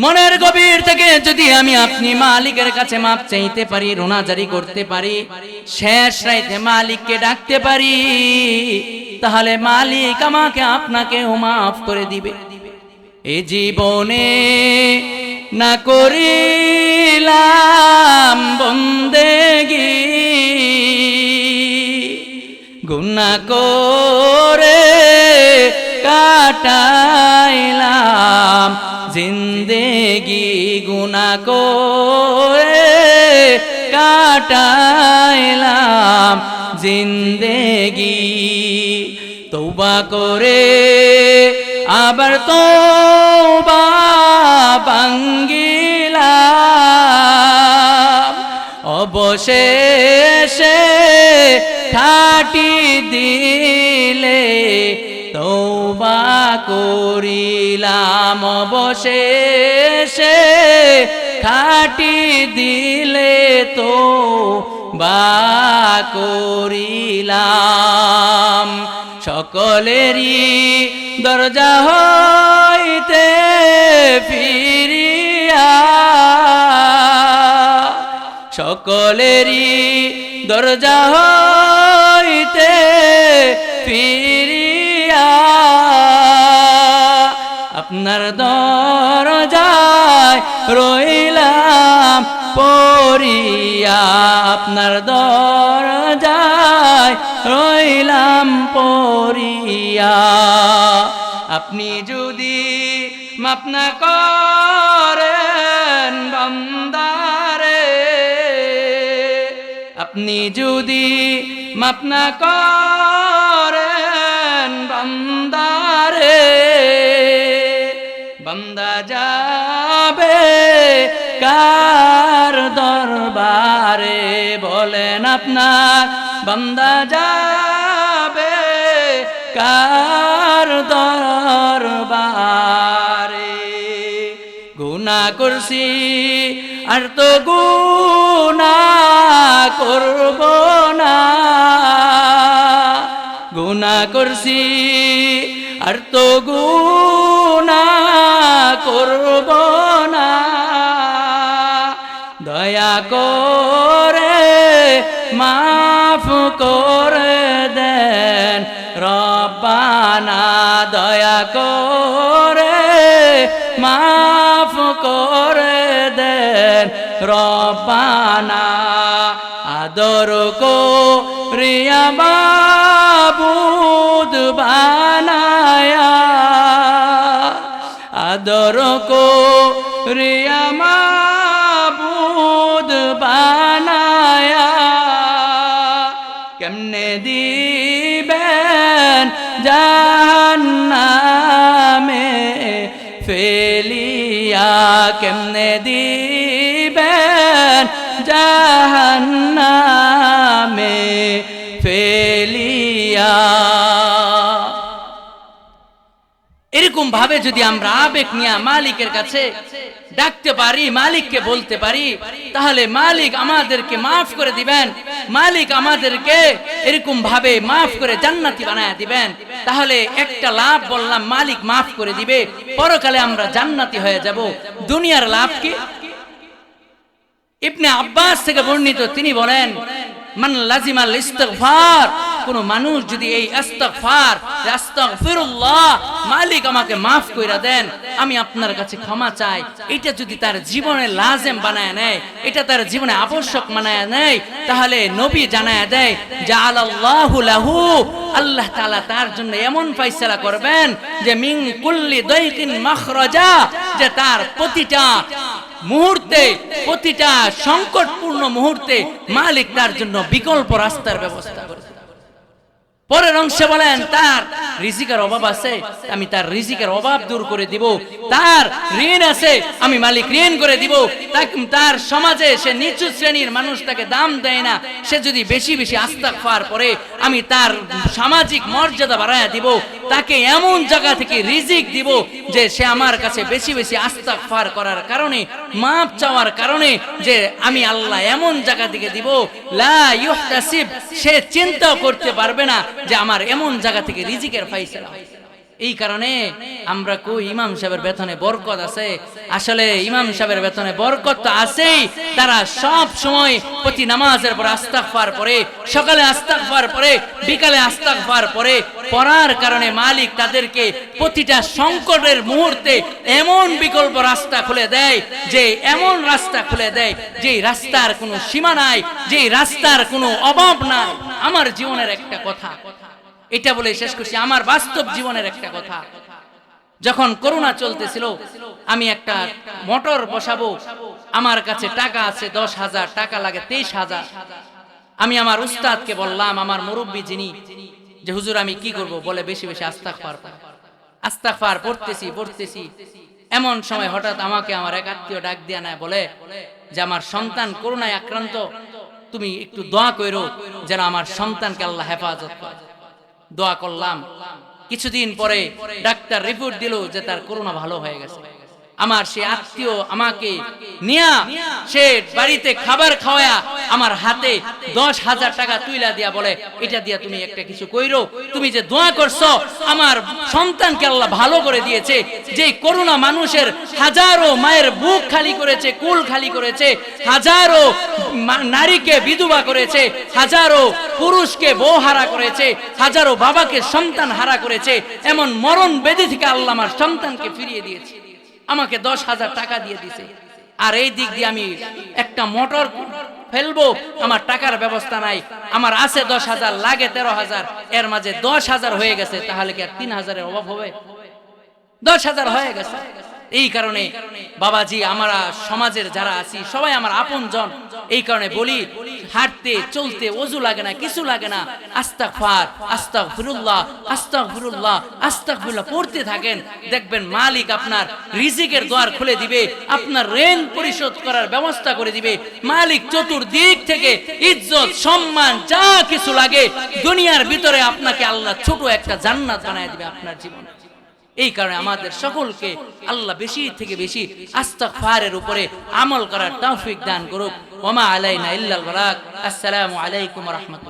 Speaker 1: মনের গভীর থেকে যদি আমি আপনি মালিকের কাছে মাফ চাইতে পারি, রোনাজারি করতে পারি, শেষ রাইতে মালিককে ডাকতে পারি, তাহলে মালিক আমাকে আপনাকেও মাফ করে দিবে। এ জীবনে না করিলাম বন্দেগি, গুনাহ করে কাটাইলাম জিন্দেগি, গুনাহ করে কাটাইলাম জিন্দেগি। তওবা করে আবার তওবা ভাঙ্গিলাম, অবশেষে খাঁটি দিলে তওবা করিলাম, অবশেষে খাঁটি দিলে তওবা করিলাম। সকলেরই দরজা হইতে ফিরিয়া, সকলেরই দরজা হইতে ফিরিয়া আপনার দরজায় রইলাম পড়িয়া, আপনার দরজায় রইলাম পড়িয়া। আপনি যদি মাফ না করেন বান্দারে, আপনি যদি মাফ না করেন বান্দারে, বান্দা যাবে কার দরবারে? বলেন আপনার বান্দা যাবে কার দরবারে? গুনাহ করছি আর তো গুনাহ করব না, গুনাহ করছি আর তো গুনাহ করব না। দয়া করে মাফ করে দেন রব্বানা, দয়া করে মাফ করে দেন রব্বানা। আদর করিয়া মাবুদ বানায়া, আদর করিয়া মাবুদ বানায়া, কেমনে দিবেন জাহান্নামে ফেলিয়া, কেমনে দিবেন জাহান্নামে ফেলিয়া। এরকম ভাবে যদি আমরা আবেগ নিয়ে মালিকের কাছে ডাকতে পারি, মালিককে বলতে পারি, তাহলে মালিক আমাদেরকে মাফ করে দিবেন, মালিক আমাদেরকে এরকম ভাবে মাফ করে জান্নাতি বানায় দিবেন। তাহলে একটা লাভ বললাম, মালিক মাফ করে দিবে, পরকালে আমরা জান্নাতি হয়ে যাব। দুনিয়ার লাভ কি? ইবনে আব্বাস থেকে বর্ণিত, তিনি বলেন, মান লাজিমাল ইস্তিগফার, কোন মানুষ যদি এই আস্তাগফার, আস্তাগফিরুল্লাহ, মালিক আমাকে মাফ কইরা দেন, আমি আপনার কাছে ক্ষমা চাই, এটা যদি তার জীবনে লাজেম বানায় নেয়, এটা তার জীবনে আবশ্যক বানায় নেয়, তাহলে নবী জানায় দেয় জাআলাল্লাহু লাহু, আল্লাহ তাআলা তার জন্য এমন ফয়সালা করবেন যে মিন কুল্লি দাইকিন মাখরাজা, যে তার প্রতিটা মুহূর্তে, প্রতিটা সংকটপূর্ণ মুহূর্তে মালিক তার জন্য বিকল্প রাস্তার ব্যবস্থা করে। পরের অংশে বলেন, তার রিজিকের অভাব আছে, আমি তার রিজিকের অভাব দূর করে দিব। তার ঋণ আছে, আমি মালিক ঋণ করে দিব। তার সমাজে সে নিচু শ্রেণীর মানুষ, তাকে দাম দেয় না, সে যদি বেশি বেশি ইস্তিগফার করে, আমি তার সামাজিক মর্যাদা বাড়ায়া দিব। তাকে এমন জায়গা থেকে রিজিক দিব যে সে আমার কাছে বেশি বেশি ইস্তিগফার করার কারণে, মাপ চাওয়ার কারণে, যে আমি আল্লাহ এমন জায়গা থেকে দিব লা ইহতাসিব, সে চিন্তাও করতে পারবে না যে আমার এমন জায়গা থেকে রিজিকের ফায়সালা। এই কারণে আমরা কই ইমাম সাহেবের বেতনে বরকত আছে। আসলে ইমাম সাহেবের বেতনে বরকত তো আছেই, তারা সব সময় প্রতি নামাজের পর ইস্তিগফার পড়ে, সকালে ইস্তিগফার পড়ে, বিকালে ইস্তিগফার পড়ে, পড়ার কারণে মালিক তাদেরকে প্রতিটা সংকটের মুহূর্তে এমন বিকল্প রাস্তা খুলে দেয়, যে এমন রাস্তা খুলে দেয় যে রাস্তার কোনো সীমা নাই, যে রাস্তার কোনো অভাব নাই। আমার জীবনের একটা কথা, এটা বলে শেষ করছি, আমার বাস্তব জীবনের একটা কথা। যখন করোনা চলতেছিল, আমি একটা মোটর বসাবো, আমার কাছে টাকা আছে 10,000 টাকা লাগে 23,000। আমি আমার উস্তাদকে বললাম, আমার মুরব্বী যিনি, যে হুজুর আমি কি করব, বলে বেশি বেশি আস্তাগফার পড়তেছি। এমন সময় হঠাৎ আমাকে আমার এক আত্মীয় ডাক দিয়া নেয়, বলে যে আমার সন্তান করোনায় আক্রান্ত, তুমি একটু দোয়া করো যেন আমার সন্তানকে আল্লাহ হেফাজত করে। দোয়া করলাম, কিছুদিন পরে ডাক্তার রিপোর্ট দিল যে তার করোনা ভালো হয়ে গেছে। আমার সে আত্মীয় আমাকে নিয়া সে বাড়িতে খাবার খাওয়া আমার হাতে 10,000 টাকা তুইলা দিয়া বলে, এটা দিয়া তুমি একটা কিছু কইরো, তুমি যে দোয়া করছো আমার সন্তানকে আল্লাহ ভালো করে দিয়েছে। যে করোনা মানুষের হাজারো মায়ের বুক খালি করেছে, কুল খালি করেছে, হাজারো নারীকে বিধবা করেছে, হাজারো পুরুষকে বউ হারা করেছে, হাজারো বাবাকে সন্তান হারা করেছে, এমন মরণ বেদি থেকে আল্লাহ আমার সন্তানকে ফিরিয়ে দিয়েছে, আমাকে 10,000 টাকা দিয়ে দিছে। আর এই দিক দিয়ে আমি একটা মোটর ফেলবো, আমার টাকার ব্যবস্থা নাই, আমার আছে 10,000, লাগে 13,000, এর মাঝে 10,000 হয়ে গেছে, তাহলে কি আর 3,000-এর অভাব হবে? 10,000 হয়ে গেছে। এই কারণে বাবাজি, আমরা সমাজের যারা আছি সবাই আমার আপনজন, এই কারণে বলি হাঁটতে চলতে ওযু লাগে না, কিছু লাগে না, আস্তাগফার আস্তাগফিরুল্লাহ আস্তাগফিরুল্লাহ আস্তাগফিরুল্লাহ পড়তে থাকেন, দেখবেন মালিক আপনার রিজিকের দ্বার খুলে দিবে, আপনার ঋণ পরিশোধ করার ব্যবস্থা করে দিবে। মালিক চতুর্দিক থেকে ইজ্জত সম্মান যা কিছু লাগে দুনিয়ার ভিতরে আপনাকে আল্লাহ ছোট একটা জান্নাত বানায় দিবে আপনার জীবনে। এই কারণে আমাদের সকলকে আল্লাহ বেশি থেকে বেশি ইস্তিগফারের উপরে আমল করার তৌফিক দান করুক। ওয়া মা আলাইনা ইল্লাল বালাগ। আসসালামু আলাইকুম ওয়া রাহমাতুল্লাহ।